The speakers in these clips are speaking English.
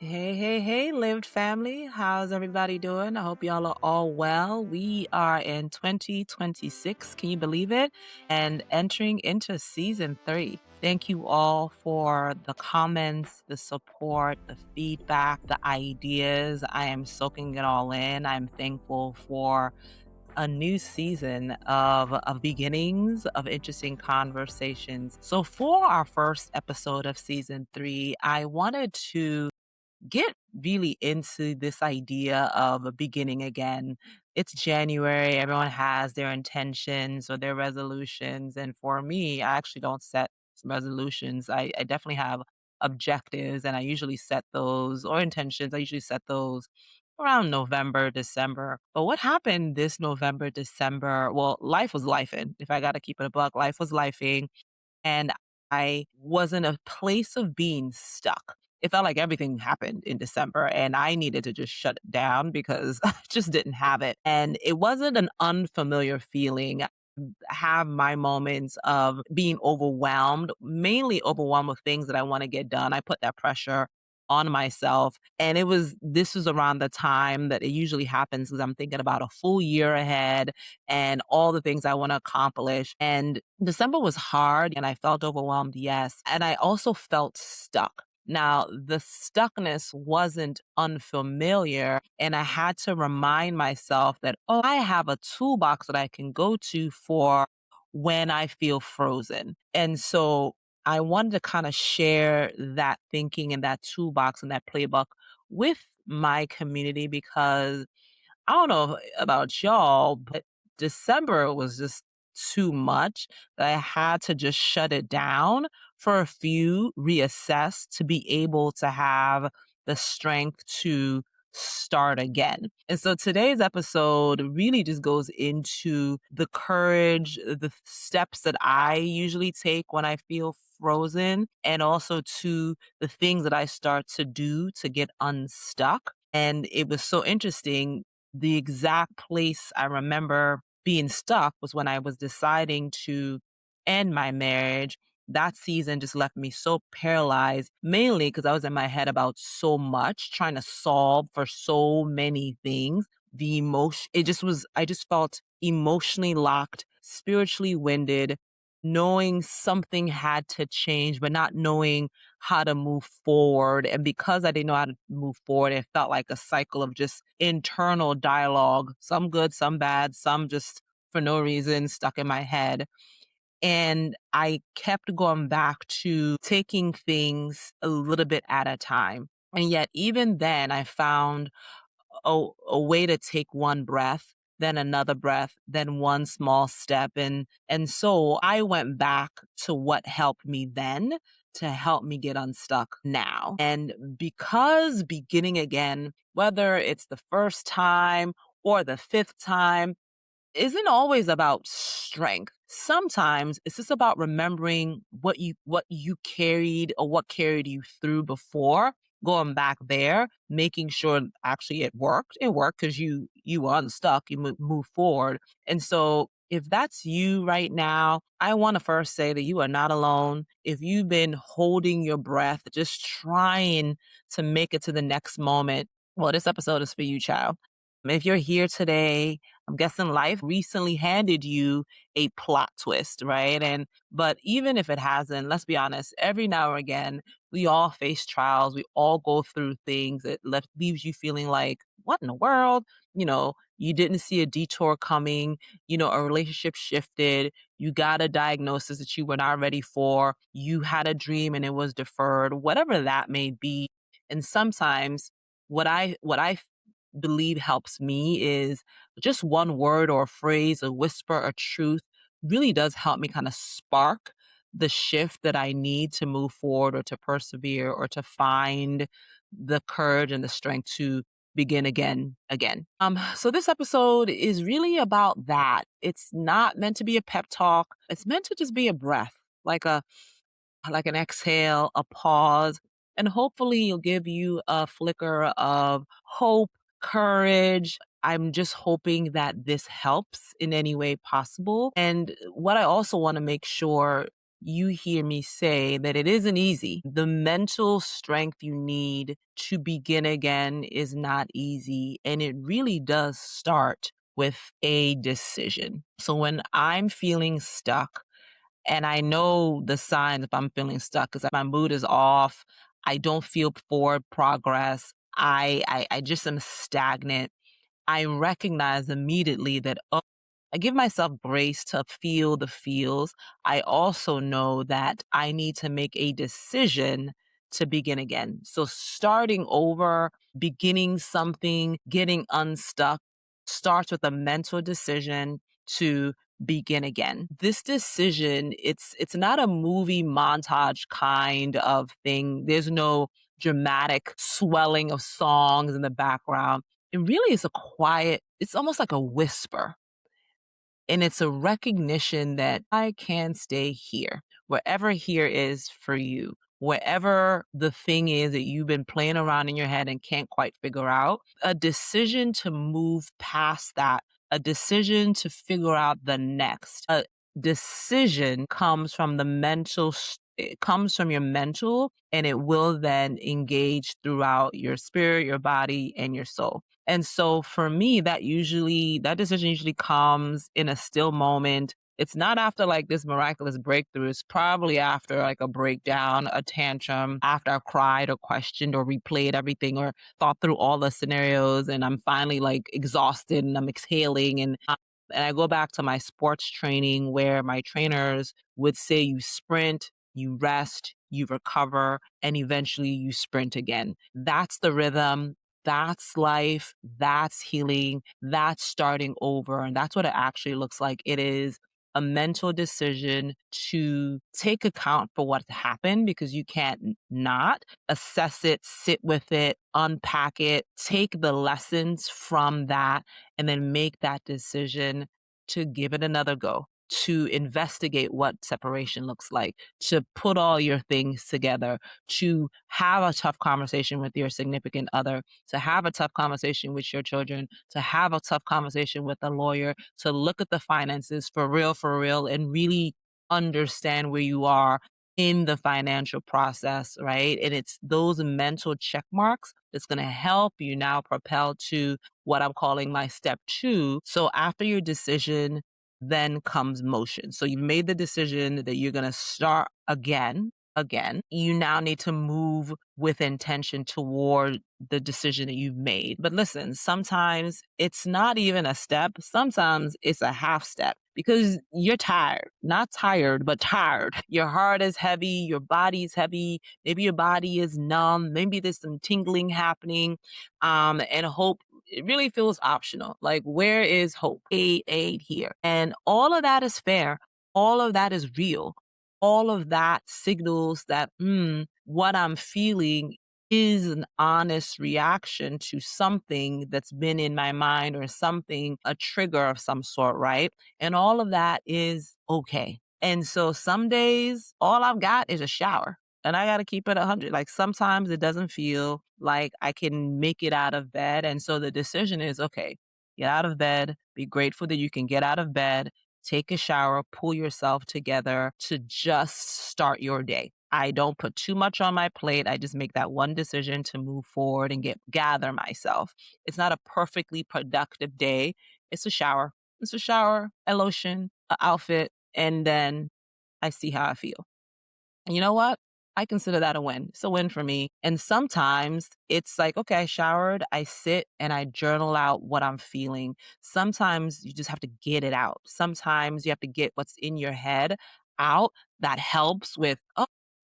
Hey, hey, hey, lived family. How's everybody doing? I hope y'all are all well. We are in 2026. Can you believe it? And entering into season three. Thank you all for the comments, the support, the feedback, the ideas. I am soaking it all in. I'm thankful for a new season of beginnings, of interesting conversations. So, for our first episode of season three, I wanted to get really into this idea of a beginning again. It's January, everyone has their intentions or their resolutions. And for me, I actually don't set resolutions. I definitely have objectives and I usually set those or intentions. I usually set those around November, December. But what happened this November, December? Well, life was lifing. If I got to keep it a buck, life was lifing and I was in a place of being stuck. It felt like everything happened in December and I needed to just shut it down because I just didn't have it. And it wasn't an unfamiliar feeling. Have my moments of being overwhelmed, mainly overwhelmed with things that I want to get done. I put that pressure on myself. And this was around the time that it usually happens because I'm thinking about a full year ahead and all the things I want to accomplish. And December was hard and I felt overwhelmed, yes. And I also felt stuck. Now, the stuckness wasn't unfamiliar, and I had to remind myself that, oh, I have a toolbox that I can go to for when I feel frozen. And so I wanted to kind of share that thinking and that toolbox and that playbook with my community because I don't know about y'all, but December was just too much that I had to just shut it down for a few, reassess to be able to have the strength to start again. And so today's episode really just goes into the courage, the steps that I usually take when I feel frozen, and also to the things that I start to do to get unstuck. And it was so interesting the exact place I remember being stuck was when I was deciding to end my marriage. That season just left me so paralyzed, mainly because I was in my head about so much, trying to solve for so many things. The emotion, I just felt emotionally locked, spiritually winded, knowing something had to change, but not knowing how to move forward. And because I didn't know how to move forward, it felt like a cycle of just internal dialogue, some good, some bad, some just for no reason stuck in my head. And I kept going back to taking things a little bit at a time. And yet, even then, I found a way to take one breath, then another breath, then one small step. And so I went back to what helped me then to help me get unstuck now. And because beginning again, whether it's the first time or the fifth time, isn't always about strength. Sometimes it's just about remembering what you carried or what carried you through before, going back there, making sure actually it worked. It worked because you were unstuck, you move forward. And so if that's you right now, I want to first say that you are not alone. If you've been holding your breath, just trying to make it to the next moment, well, this episode is for you, child. If you're here today, I'm guessing life recently handed you a plot twist, right? But even if it hasn't, let's be honest, every now and again, we all face trials. We all go through things that leaves you feeling like, what in the world? You didn't see a detour coming, a relationship shifted, you got a diagnosis that you were not ready for, you had a dream and it was deferred, whatever that may be. And sometimes what I believe helps me is just one word or a phrase, a whisper, a truth really does help me kind of spark the shift that I need to move forward or to persevere or to find the courage and the strength to begin again. So this episode is really about that. It's not meant to be a pep talk. It's meant to just be a breath, like an exhale, a pause, and hopefully it'll give you a flicker of hope, courage. I'm just hoping that this helps in any way possible. And what I also want to make sure you hear me say that it isn't easy. The mental strength you need to begin again is not easy. And it really does start with a decision. So when I'm feeling stuck, and I know the signs if I'm feeling stuck because my mood is off, I don't feel forward progress, I just am stagnant. I recognize immediately that, oh, I give myself grace to feel the feels. I also know that I need to make a decision to begin again. So starting over, beginning something, getting unstuck starts with a mental decision to begin again. This decision, it's not a movie montage kind of thing. There's no dramatic swelling of songs in the background. It really is a quiet, it's almost like a whisper. And it's a recognition that I can stay here, wherever here is for you, wherever the thing is that you've been playing around in your head and can't quite figure out, a decision to move past that, a decision to figure out the next, a decision comes from the it comes from your mental and it will then engage throughout your spirit, your body, and your soul. And so for me, that decision usually comes in a still moment. It's not after like this miraculous breakthrough. It's probably after like a breakdown, a tantrum, after I've cried or questioned or replayed everything or thought through all the scenarios and I'm finally like exhausted and I'm exhaling and I go back to my sports training where my trainers would say you sprint, you rest, you recover, and eventually you sprint again. That's the rhythm. That's life. That's healing. That's starting over. And that's what it actually looks like. It is a mental decision to take account for what happened because you can't not assess it, sit with it, unpack it, take the lessons from that, and then make that decision to give it another go, to investigate what separation looks like, to put all your things together, to have a tough conversation with your significant other, to have a tough conversation with your children, to have a tough conversation with a lawyer, to look at the finances for real, and really understand where you are in the financial process, right? And it's those mental check marks that's going to help you now propel to what I'm calling my step two. So after your decision, then comes motion. So you've made the decision that you're going to start again. You now need to move with intention toward the decision that you've made. But listen, sometimes it's not even a step. Sometimes it's a half step because you're tired, not tired, but tired. Your heart is heavy, your body's heavy. Maybe your body is numb. Maybe there's some tingling happening. And hope it really feels optional. Like, where is hope? Aid here. And all of that is fair. All of that is real. All of that signals that what I'm feeling is an honest reaction to something that's been in my mind or something, a trigger of some sort, right? And all of that is okay. And so some days, all I've got is a shower and I got to keep it 100. Like sometimes it doesn't feel like I can make it out of bed. And so the decision is okay, get out of bed, be grateful that you can get out of bed, take a shower, pull yourself together to just start your day. I don't put too much on my plate. I just make that one decision to move forward and gather myself. It's not a perfectly productive day. It's a shower. It's a shower, a lotion, an outfit, and then I see how I feel. And you know what? I consider that a win. It's a win for me. And sometimes it's like, okay, I showered, I sit and I journal out what I'm feeling. Sometimes you just have to get it out. Sometimes you have to get what's in your head out. That helps with,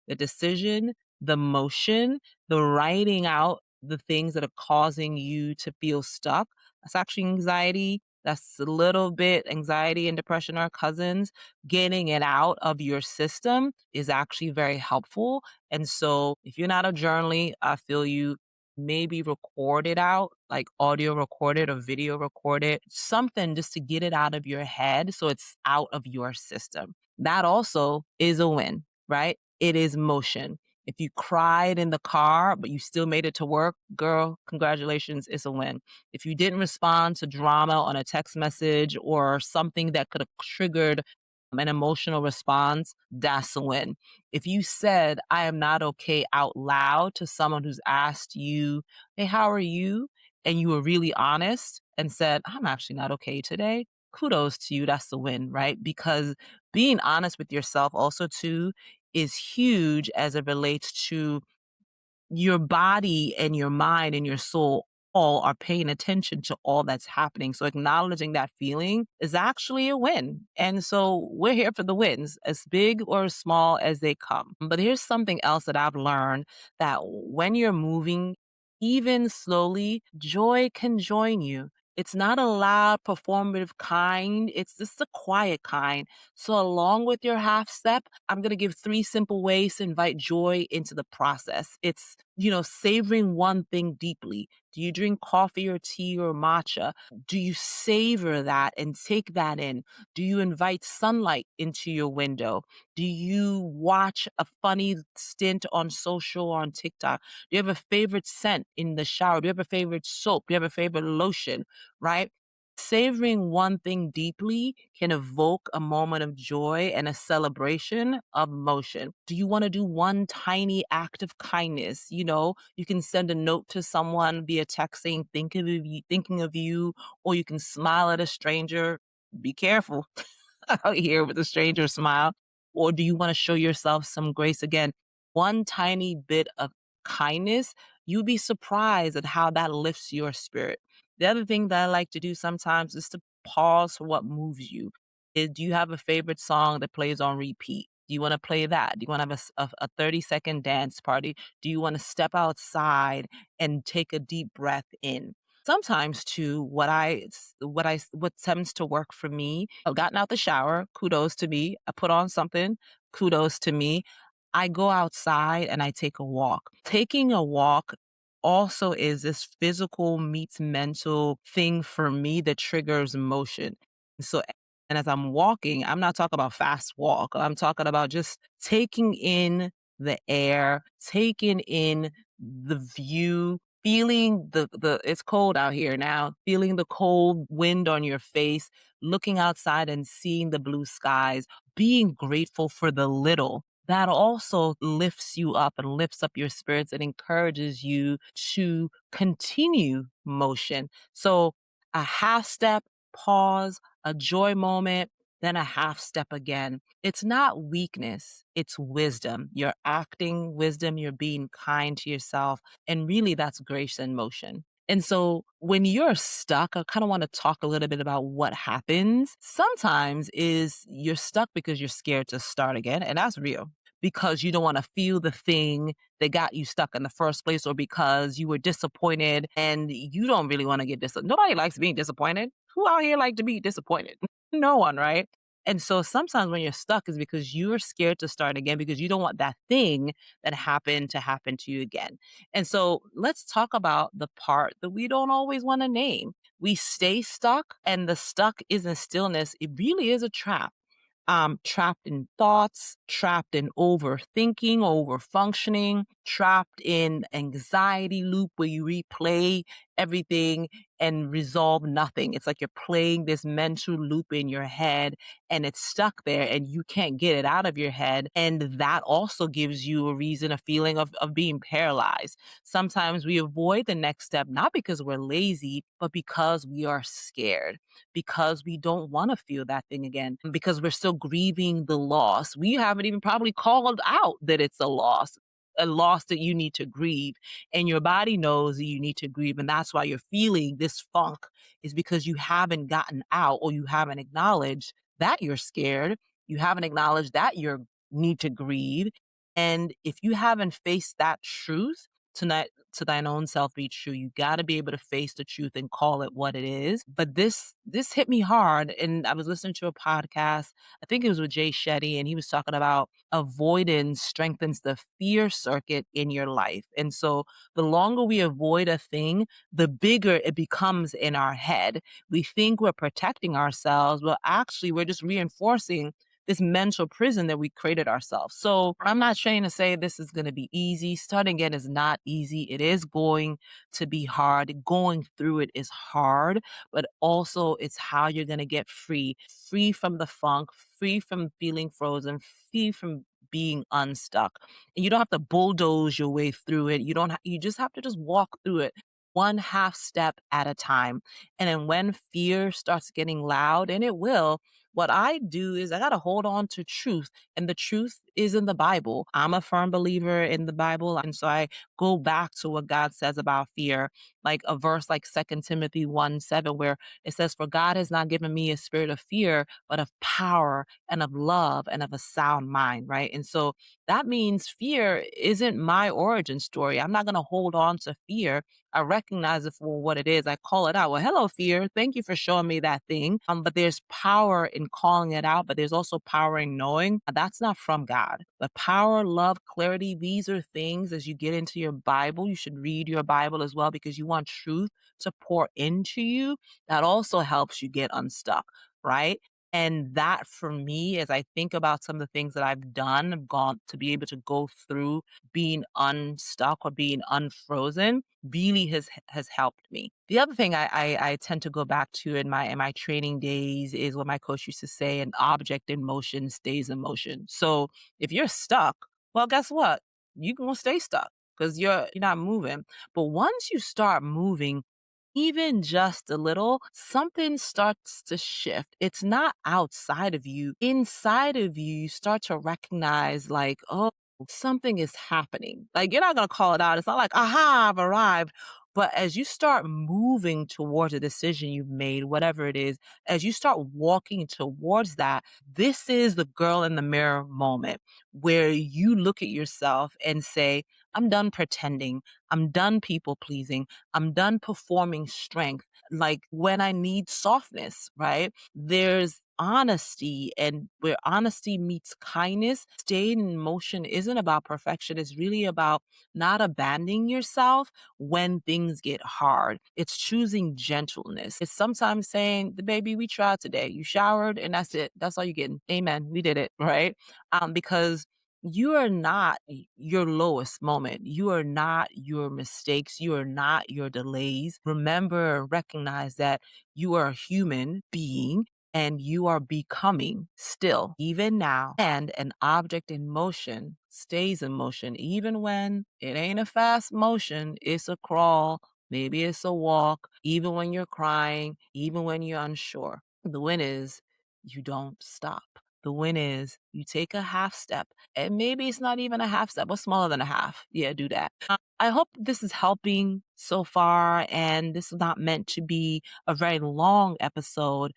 the decision, the motion, the writing out the things that are causing you to feel stuck. That's actually anxiety. That's a little bit anxiety and depression are cousins. Getting it out of your system is actually very helpful. And so if you're not a journaler, I feel you maybe record it out, like audio record it or video record it, something just to get it out of your head so it's out of your system. That also is a win, right? It is motion. If you cried in the car, but you still made it to work, girl, congratulations, it's a win. If you didn't respond to drama on a text message or something that could have triggered an emotional response, that's a win. If you said, I am not okay out loud to someone who's asked you, hey, how are you? And you were really honest and said, I'm actually not okay today. Kudos to you. That's the win, right? Because being honest with yourself also too is huge as it relates to your body and your mind and your soul all are paying attention to all that's happening. So acknowledging that feeling is actually a win. And so we're here for the wins, as big or as small as they come. But here's something else that I've learned, that when you're moving, even slowly, joy can join you. It's not a loud performative kind, it's just a quiet kind. So, along with your half step, I'm going to give three simple ways to invite joy into the process. It's, savoring one thing deeply. Do you drink coffee or tea or matcha? Do you savor that and take that in? Do you invite sunlight into your window? Do you watch a funny stint on social or on TikTok? Do you have a favorite scent in the shower? Do you have a favorite soap? Do you have a favorite lotion? Right? Savoring one thing deeply can evoke a moment of joy and a celebration of motion. Do you want to do one tiny act of kindness? You can send a note to someone via text saying thinking of you, or you can smile at a stranger. Be careful out here with a stranger smile. Or do you want to show yourself some grace again? One tiny bit of kindness, you'd be surprised at how that lifts your spirit. The other thing that I like to do sometimes is to pause for what moves you. Do you have a favorite song that plays on repeat? Do you want to play that? Do you want to have a 30-second dance party? Do you want to step outside and take a deep breath in? Sometimes too, what tends to work for me, I've gotten out the shower, kudos to me. I put on something, kudos to me. I go outside and I take a walk. Taking a walk also is this physical meets mental thing for me that triggers emotion. So, and as I'm walking, I'm not talking about fast walk. I'm talking about just taking in the air, taking in the view, feeling the it's cold out here now, feeling the cold wind on your face, looking outside and seeing the blue skies, being grateful for the little. That also lifts you up and lifts up your spirits and encourages you to continue motion. So a half step, pause, a joy moment, then a half step again. It's not weakness, it's wisdom. You're acting wisdom, you're being kind to yourself. And really, that's grace in motion. And so when you're stuck, I kind of want to talk a little bit about what happens. Sometimes is you're stuck because you're scared to start again, and that's real. Because you don't want to feel the thing that got you stuck in the first place, or because you were disappointed and you don't really want to get disappointed. Nobody likes being disappointed. Who out here like to be disappointed? No one, right? And so sometimes when you're stuck is because you're scared to start again, because you don't want that thing that happened to happen to you again. And so let's talk about the part that we don't always want to name. We stay stuck, and the stuck isn't stillness. It really is a trap. Trapped in thoughts, trapped in overthinking, over functioning, trapped in anxiety loop where you replay everything and resolve nothing. It's like you're playing this mental loop in your head and it's stuck there and you can't get it out of your head. And that also gives you a reason, a feeling of being paralyzed. Sometimes we avoid the next step, not because we're lazy, but because we are scared, because we don't want to feel that thing again, because we're still grieving the loss. We haven't even probably called out that it's a loss that you need to grieve. And your body knows that you need to grieve. And that's why you're feeling this funk, is because you haven't gotten out, or you haven't acknowledged that you're scared. You haven't acknowledged that you need to grieve. And if you haven't faced that truth, tonight, to thine own self be true. You got to be able to face the truth and call it what it is. But this hit me hard, and I was listening to a podcast. I think it was with Jay Shetty, and he was talking about avoidance strengthens the fear circuit in your life. And so the longer we avoid a thing, the bigger it becomes in our head. We think we're protecting ourselves, but actually we're just reinforcing this mental prison that we created ourselves. So I'm not trying to say this is going to be easy. Starting again is not easy. It is going to be hard. Going through it is hard, but also it's how you're going to get free, free from the funk, free from feeling frozen, free from being unstuck. And you don't have to bulldoze your way through it. You just have to just walk through it one half step at a time. And then when fear starts getting loud, and it will, what I do is I got to hold on to truth. And the truth is in the Bible. I'm a firm believer in the Bible. And so I go back to what God says about fear, like a verse like 2 Timothy 1:7, where it says, "For God has not given me a spirit of fear, but of power and of love and of a sound mind," right? And so that means fear isn't my origin story. I'm not going to hold on to fear. I recognize it for what it is. I call it out. Well, hello, fear. Thank you for showing me that thing. But there's power in calling it out, but there's also power in knowing that's not from God. But power, love, clarity, these are things as you get into your Bible. You should read your Bible as well because you want truth to pour into you. That also helps you get unstuck, right? And that for me, as I think about some of the things that I've done, I've gone to be able to go through being unstuck or being unfrozen, really has helped me. The other thing I tend to go back to in my training days is what my coach used to say: an object in motion stays in motion. So if you're stuck, well, guess what? You're gonna stay stuck because you're not moving. But once you start moving, even just a little, something starts to shift. It's not outside of you. Inside of you, you start to recognize, like, oh, something is happening. Like, you're not going to call it out. It's not like, aha, I've arrived. But as you start moving towards a decision you've made, whatever it is, as you start walking towards that, this is the girl in the mirror moment where you look at yourself and say, I'm done pretending. I'm done people pleasing. I'm done performing strength. Like when I need softness, right? There's honesty, and where honesty meets kindness, staying in motion isn't about perfection. It's really about not abandoning yourself when things get hard. It's choosing gentleness. It's sometimes saying, the baby, we tried today. You showered and that's it. That's all you're getting. Amen. We did it. Right. Because you are not your lowest moment. You are not your mistakes. You are not your delays. Remember, recognize that you are a human being and you are becoming still, even now. And an object in motion stays in motion, even when it ain't a fast motion, it's a crawl. Maybe it's a walk, even when you're crying, even when you're unsure. The win is you don't stop. The win is you take a half step, and maybe it's not even a half step, but smaller than a half. Yeah, do that. I hope this is helping so far, and this is not meant to be a very long episode.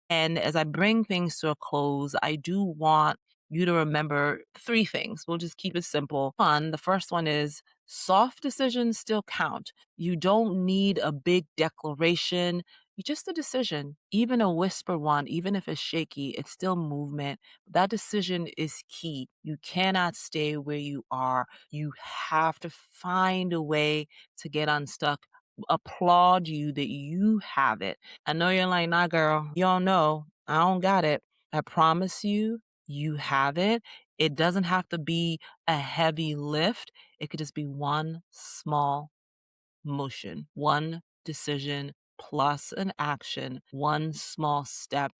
And as I bring things to a close, I do want you to remember three things. We'll just keep it simple. One, the first one is soft decisions still count. You don't need a big declaration. Just a decision, even a whisper one, even if it's shaky, it's still movement. That decision is key. You cannot stay where you are. You have to find a way to get unstuck. Applaud you that you have it. I know you're like, nah, girl, you don't know. I don't got it. I promise you, you have it. It doesn't have to be a heavy lift. It could just be one small motion, one decision plus an action, one small step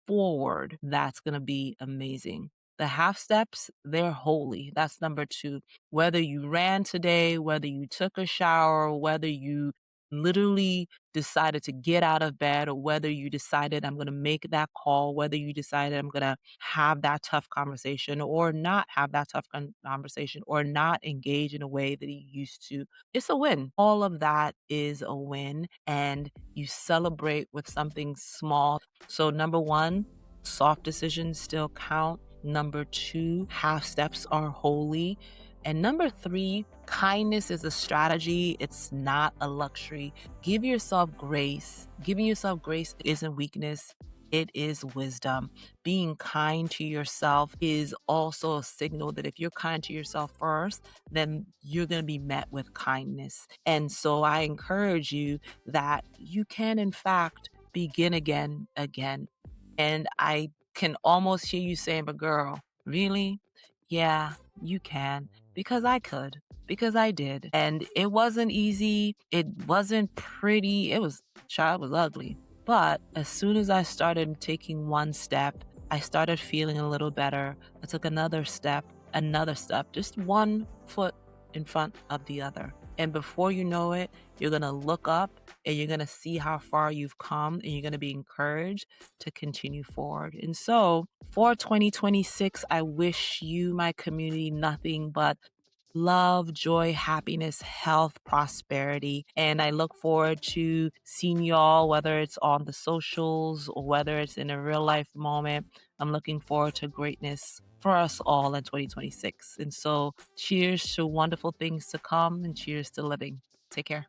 forward. That's going to be amazing. The half steps, they're holy. That's number two. Whether you ran today, whether you took a shower, whether you literally decided to get out of bed, or whether you decided I'm going to make that call, whether you decided I'm going to have that tough conversation or not have that tough conversation or not engage in a way that you used to, it's a win. All of that is a win. And you celebrate with something small. So, number one, soft decisions still count. Number two, half steps are holy. And number three, kindness is a strategy. It's not a luxury. Give yourself grace. Giving yourself grace isn't weakness. It is wisdom. Being kind to yourself is also a signal that if you're kind to yourself first, then you're going to be met with kindness. And so I encourage you that you can, in fact, begin again. And I can almost hear you saying, but girl, really? Yeah, you can. Because I could. Because I did. And it wasn't easy. It wasn't pretty. Child was ugly. But as soon as I started taking one step, I started feeling a little better. I took another step, just one foot in front of the other. And before you know it, you're going to look up and you're going to see how far you've come and you're going to be encouraged to continue forward. And so for 2026, I wish you, my community, nothing but love, joy, happiness, health, prosperity. And I look forward to seeing y'all, whether it's on the socials or whether it's in a real life moment. I'm looking forward to greatness for us all in 2026. And so cheers to wonderful things to come and cheers to living. Take care.